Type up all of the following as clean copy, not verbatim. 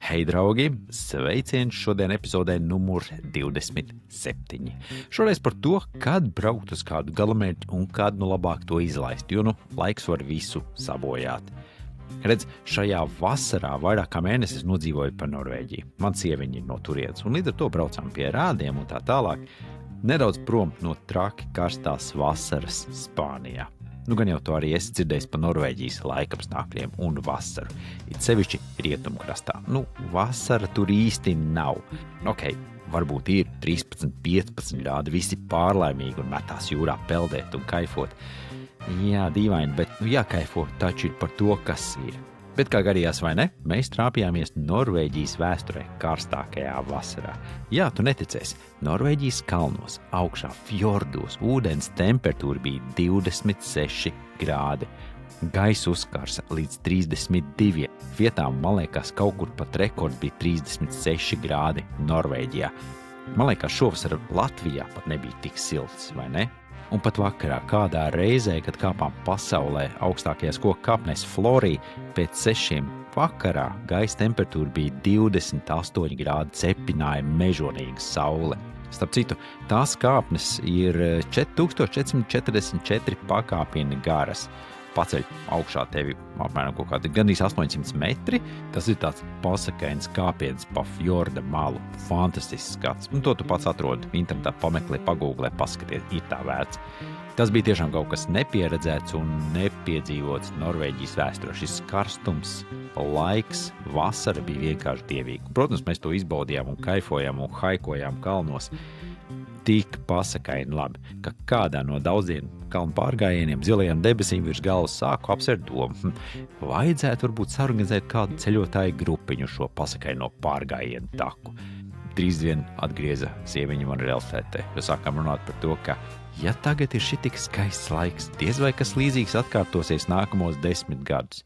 Hei, draugi! Sveiciens šodien epizodē numur 27. Šoreiz par to, kad braukt uz kādu galamērķi un kad nu labāk to izlaist, jo laiks var visu sabojāt. Redz, šajā vasarā vairāk kā mēnesis nodzīvoju pa Norvēģiju. Man sieviņa ir no turienes, un līdz ar to braucām pie rādiem un tā tālāk. Nedaudz prom no traki karstās vasaras Spānijā. Gan jau to arī esi dzirdējis par Norvēģijas laikapstākļiem un vasaru. It sevišķi rietumkrastā. Vasara tur īsti nav. Varbūt ir 13, 15 grādi, visi pārlaimīgi un metās jūrā peldēt un kaifot. Jā, dīvaini, bet jākaifo taču ir par to, kas ir. Bet kā gadījās vai ne, mēs trāpījāmies Norvēģijas vēsturē karstākajā vasarā. Jā, tu neticēsi, Norvēģijas kalnos, augšā fjordos, ūdens temperatūra bija 26 grādi. Gaisa uzkarsa līdz 32. Vietām, man liekas, kaut kur pat rekords bija 36 grādi Norvēģijā. Man liekas, šovasar Latvijā pat nebija tik silts, vai ne? Un pat vakarā kādā reizē, kad kāpām pasaulē augstākajās koku kāpnēs Florī, pēc 6 vakarā gaisa temperatūra bija 28 grādi, cepināja mežonīga saule. Starp citu, tās kāpnes ir 4444 pakāpieni garas. Paceļ augšā tevi apmēram kaut kādi gandrīz 800 metri. Tas ir tāds pasakains kāpiens pa fjorda malu. Fantastisks skats. Un to tu pats atrodi internetā, pameklē, pagūglē, paskaties, ir tā vērts. Tas bija tiešām kaut kas nepieredzēts un nepiedzīvots Norvēģijas vēsturē. Šis karstums, laiks, vasara bija vienkārši dievīga. Protams, mēs to izbaudījām un kaifojām un haikojām kalnos. Tik pasakaini labi, ka kādā no daudziem kalnu pārgājieniem zilajām debesīm virs galvas sāku apsvērt domu. Vajadzētu varbūt sarganizēt kādu ceļotāju grupiņu šo pasakaino pārgājienu taku. Drīz vien atgrieza sieviņa man realitātē, jo sākām runāt par to, ka ja tagad ir šitik skaists laiks, diez vai kas līdzīgs atkārtosies nākamos 10 gadus.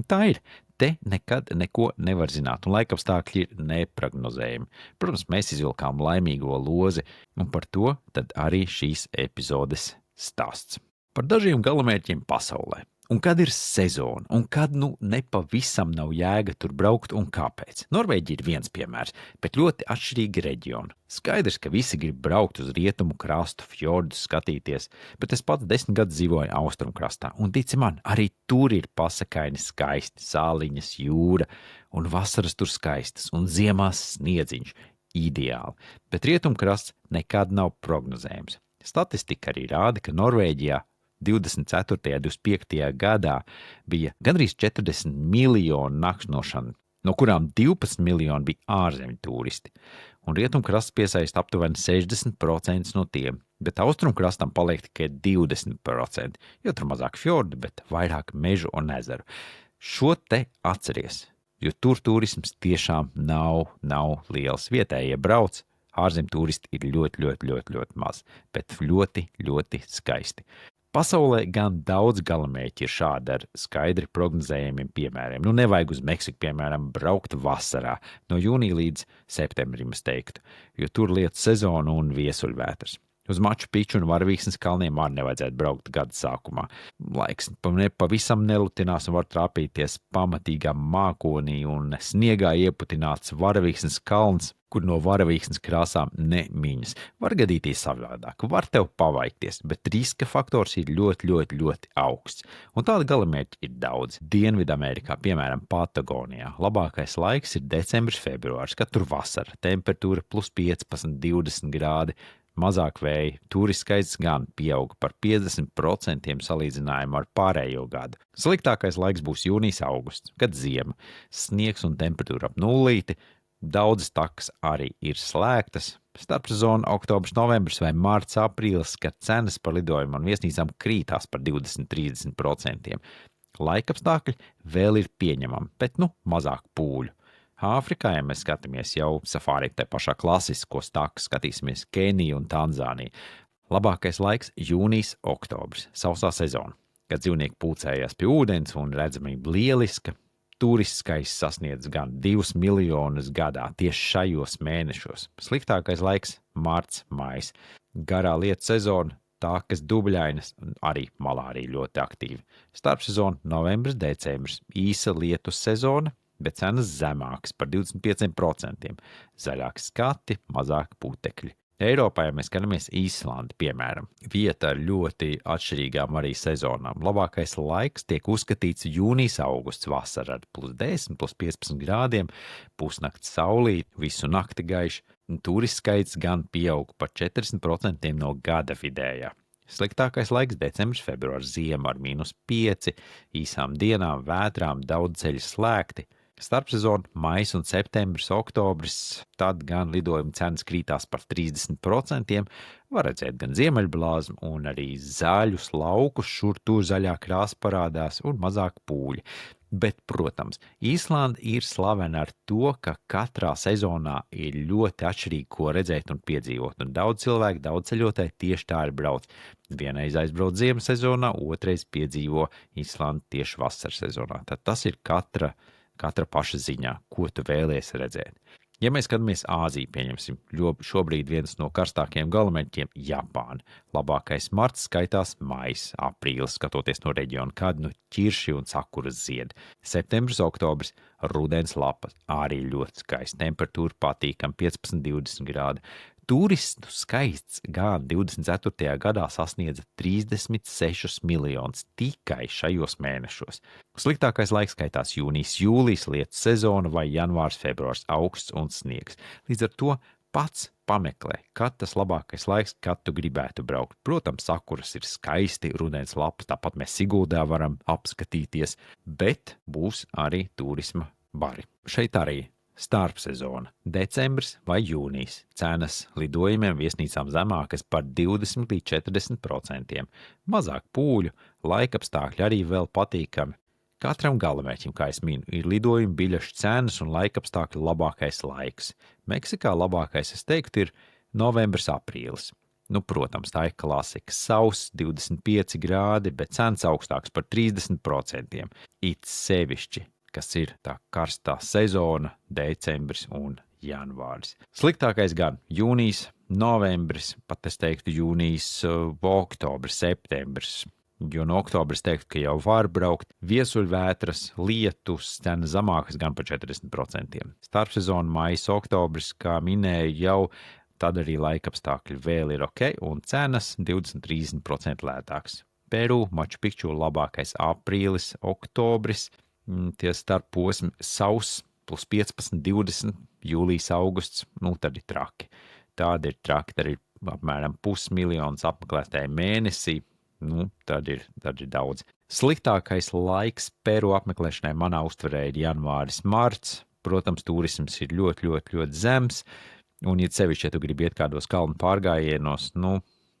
Tā ir. Te nekad neko nevar zināt, un laikapstākļi ir neprognozējami. Protams, mēs izvilkām laimīgo lozi, un par to tad arī šīs epizodes stāsts. Par dažiem galamērķiem pasaulē. Un kad ir sezona, un kad nepavisam nav jēga tur braukt un kāpēc. Norvēģija ir viens piemērs, bet ļoti atšķirīgi reģioni. Skaidrs, ka visi grib braukt uz rietumu krastu, fjordus skatīties, bet es pats 10 gadus dzīvoju austrumu krastā, un tici man, arī tur ir pasakaini skaisti, sāliņas, jūra, un vasaras tur skaistas, un ziemās sniedziņš. Ideāli, bet rietumu krasts nekad nav prognozējams. Statistika arī rāda, ka Norvēģijā 24. un 25. gadā bija gandrīz 40 miljonu nakšņošanu, no kurām 12 miljoni bija ārzemju turisti. Un rietumkrasts piesaista aptuveni 60% no tiem, bet austrumkrastam paliek tikai 20%, jo tur mazāk fjordu, bet vairāk mežu un ezeru. Šo te atceries, jo tur turisms tiešām nav liels. Vietējie brauc, ārzemju turisti ir ļoti maz, bet ļoti skaisti. Pasaulē gan daudz galamērķi ir šādi ar skaidri prognozējumiem piemēriem. Nevajag uz Meksiku, piemēram, braukt vasarā, no jūnija līdz septembrim, es teiktu, jo tur lietu sezona un viesuļvētras. Uz Maču Piču un Varavīksnes kalniem arī nevajadzētu braukt gada sākumā. Laiks pavisam nelutinās un var trāpīties pamatīgā mākonī un sniegā ieputināts Varavīksnes kalns, kur no Varavīksnes krāsām nemiņas. Var gadīties savādāk, var tev pavaikties, bet riska faktors ir ļoti augsts. Un tāda galamērķi ir daudz. Dienvidamerikā, piemēram, Patagonijā, labākais laiks ir decembris, februārs, kad tur vasara, temperatūra plus 15, 20 grādi, mazāk vēja, turistu skaits gan pieauga par 50% salīdzinājumu ar pārējo gadu. Sliktākais laiks būs jūnijas, augusts, kad ziema, sniegs un temperatūra ap nulīti. Daudzas takas arī ir slēgtas. Starpsezona oktobrs, novembris vai mārts, aprīlis, kad cenas par lidojumu un viesnīcām krītās par 20–30%. Laikapstākļi vēl ir pieņemami, bet mazāk pūļu. Āfrikā, ja mēs skatāmies jau safāri te pašā klasiskos takas, skatīsimies Keniju un Tanzāniju. Labākais laiks jūnijas, oktobris, sausā sezona, kad dzīvnieki pulcējās pie ūdens un redzamība lieliska. Turistu skaits sasniedz gan 2 miljonus gadā tieši šajos mēnešos. Sliktākais laiks – marts, maijs. Garā lietu sezona, takas dubļainas, arī malārija ļoti aktīva. Starpsezona – novembris, decembris. Īsa lietu sezona bet cenas zemākas par 25%. Zaļāki skati, mazāk putekļi. Eiropā, ja mēs skatāmies Īslandi, piemēram, vieta ar ļoti atšķirīgām arī sezonām. Labākais laiks tiek uzskatīts jūnijas, augusts, vasara ar +10, +15 grādiem, pusnakts saulīt, visu nakti gaiši. Turistu skaits gan pieaug par 40% no gada vidējā. Sliktākais laiks decembris, februārs, ziema ar -5, īsām dienām, vētrām, daudz ceļu slēgti. Starpsezona maijs un septembris, oktobris, tad gan lidojuma cenas krītās par 30%. Var redzēt gan ziemeļblāzmu, un arī zaļus laukus, šur tur zaļā krāsa parādās un mazāk pūļi. Bet, protams, Īslanda ir slavena ar to, ka katrā sezonā ir ļoti atšķirīgi, ko redzēt un piedzīvot. Un daudz cilvēku, daudz ceļotāji tieši tā ir brauc. Vienreiz aizbrauc ziemas sezonā, otrais piedzīvo Īslandi tieši vasaras sezonā. Tad tas ir katra paša ziņā, ko tu vēlies redzēt. Ja mēs skatāmies Āziju, pieņemsim, šobrīd viens no karstākajiem galamērķiem - Japāna. Labākais marts skaitās maijs, aprīlis, skatoties no reģiona, kad ķirši un sakuras zied. Septembris, oktobris, rudens lapas, arī ļoti skaisti, temperatūra patīkam, 15-20 grādi. Turistu skaits gan 24. gadā sasniedza 36 miljonus tikai šajos mēnešos. Sliktākais laiks skaitās jūnijas, jūlijas, lietu sezona vai janvārs, februārs, augsts un sniegs. Līdz ar to pats pameklē, kad tas labākais laiks, kad tu gribētu braukt. Protams, sakuras ir skaisti, rudens lapas, tāpat mēs Siguldā varam apskatīties, bet būs arī turisma bari. Šeit arī starpsezona, decembris vai jūnijas. Cenas lidojumiem viesnīcām zemākas par 20-40%. Mazāk pūļu, laikapstākļi arī vēl patīkami. Katram galamērķim, kā es minu, ir lidojuma biļešu cenas un laikapstākļu labākais laiks. Meksikā labākais, es teiktu, ir novembris, aprīlis. Protams, tā ir klasika. Sauss, 25 grādi, bet cenas augstāks par 30%. It sevišķi, kas ir tā karstā sezona, decembris un janvāris. Sliktākais gan jūnijas, novembris, pat es teiktu jūnijas, oktobris, septembris, jo no oktobris teiktu, ka jau var braukt. Viesuļvētras, lietus, cenas zemākas gan par 40%. Starpsezona maijs, oktobris, kā minēju, jau tad arī laikapstākļi vēl ir ok, un cenas 20-30% lētāks. Peru, Maču Pikču labākais aprīlis, oktobris, tie starposmi sauss, +15-20, jūlijas, augusts, tad ir traki. Tādi ir traki, tad ir apmēram 500 000 apmeklētāju mēnesī, tad ir daudz. Sliktākais laiks Peru apmeklēšanai manā uztverē ir janvāris, marts. Protams, turisms ir ļoti, ļoti, ļoti zems, un, ja sevišķi, ja tu gribi iet kādos kalnu pārgājienos,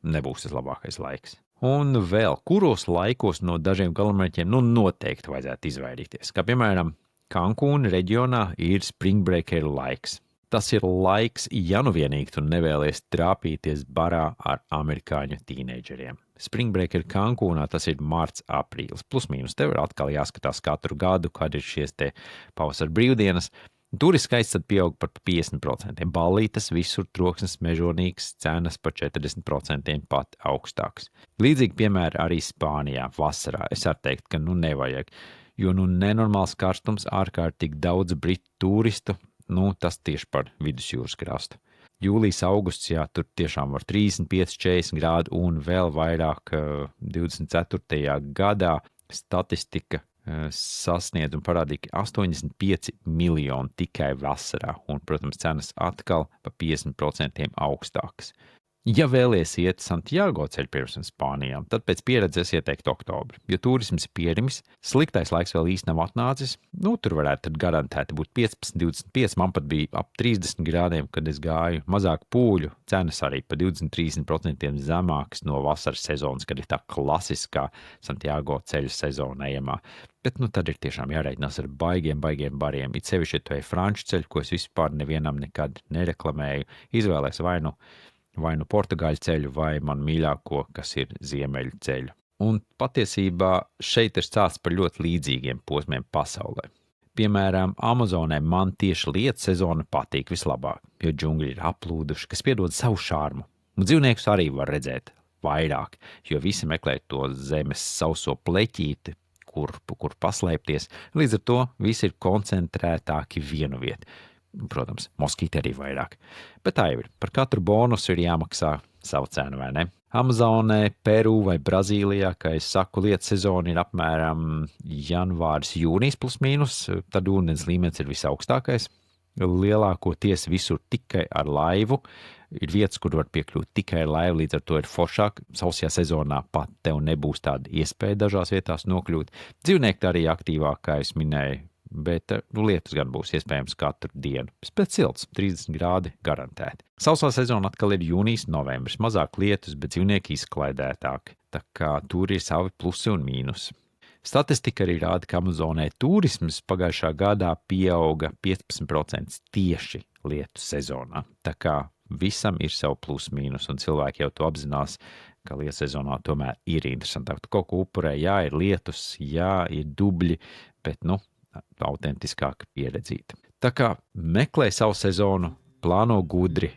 nebūs tas labākais laiks. Un vēl, kuros laikos no dažiem galamērķiem noteikti vajadzētu izvairīties. Kā piemēram, Kankūna reģionā ir spring breaker laiks. Tas ir laiks, ja vienīgi tu nevēlies trāpīties barā ar amerikāņu tīneidžeriem. Spring breaker Kankūnā tas ir marts, aprīlis, plus-mínus. Tev ir atkal jāskatās katru gadu, kad ir šies te pavasara brīvdienas. Turistu skaits tad pieaug par 50%. Ballītes visur troksnis mežonīgs, cenas par 40% pat augstāks. Līdzīgi piemēri arī Spānijā vasarā. Es arī teiktu, ka nevajag, jo nenormāls karstums, ārkārtīgi daudz britu turistu, tas tieši par vidusjūras krastu. Jūlijas, augusts, jā, tur tiešām var 35-40 grādi un vēl vairāk 24. gadā statistika sasniedz un parādīja 85 miljoni tikai vasarā, un, protams, cenas atkal pa 50% augstākas. Ja vēlies iet Santiago ceļu pirms Spānijā, tad pēc pieredzes ieteiktu oktobri, jo turisms ir pierimis, sliktais laiks vēl īsti nav atnācis, tur varētu tad garantēti būt 15-25, man pat bija ap 30 grādiem, kad es gāju, mazāk pūļu, cenas arī pa 20-30% zemākas no vasaras sezonas, kad ir tā klasiskā Santiago ceļu sezona ejamā. Bet tad ir tiešām jārēķinās ar baigiem bariem, it sevišķi, ja tu ej franču ceļu, ko es vispār nevienam nekad nereklamēju, izvēlēs vai nu portugāļu ceļu, vai man mīļāko, kas ir ziemeļu ceļu. Un patiesībā šeit ir stāsts par ļoti līdzīgiem posmiem pasaulē. Piemēram, Amazonē man tieši lietu sezona patīk vislabāk, jo džungļi ir aplūduši, kas piedod savu šarmu. Un dzīvniekus arī var redzēt vairāk, jo visi meklē to zemes sauso pleķīti, kur paslēpties. Līdz ar to visi ir koncentrētāki vienu vietu. Protams, moskīti arī vairāk. Bet tā jau ir. Par katru bonusu ir jāmaksā savu cenu, vai ne? Amazonē, Peru vai Brazīlijā, kā es saku, lietu sezona ir apmēram janvāris, jūnijas plus mīnus, tad ūdens līmenis ir visaugstākais. Lielākoties visur tikai ar laivu. Ir vietas, kur var piekļūt tikai ar laivu, līdz ar to ir foršāk. Sausajā sezonā pat tev nebūs tāda iespēja dažās vietās nokļūt. Dzīvnieki arī aktīvāk, kā es minēju, bet lietus gan būs iespējams katru dienu. Pēc silts, 30 grādi garantēti. Sausā sezona atkal ir jūnijas, novembris. Mazāk lietus, bet dzīvnieki izklaidētāki. Tā kā tur ir savi plusi un mīnusi. Statistika arī rāda, ka Amazonē turisms pagājušā gadā pieauga 15% tieši lietu sezonā. Tā kā visam ir savu plus mīnus, un cilvēki jau to apzinās, ka lietu sezonā tomēr ir interesantāk. Tu kaut ko upurē, jā, ir lietus, jā, ir dubļi, bet, autentiskāk pieredzīta. Tā kā meklē savu sezonu, plāno gudri,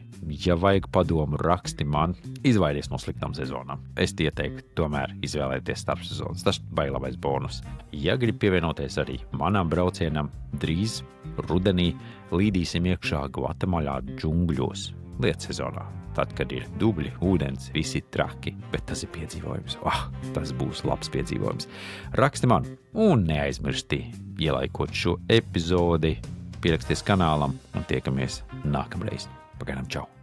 ja vajag padomu, raksti man, izvairies no sliktām sezonām. Es ieteiktu tomēr izvēlēties starpsezonas. Tas vai labais bonus. Ja grib pievienoties arī manam braucienam, drīz rudenī līdīsim iekšā Gvatemalā džungļos lietu sezonā. Tad, kad ir dubļi, ūdens, visi traki, bet tas ir piedzīvojums. Tas būs labs piedzīvojums. Raksti man un neaizmirsti ielaikot šo epizodi, pieraksties kanālam un tiekamies nākamreiz. Pagaidām, čau!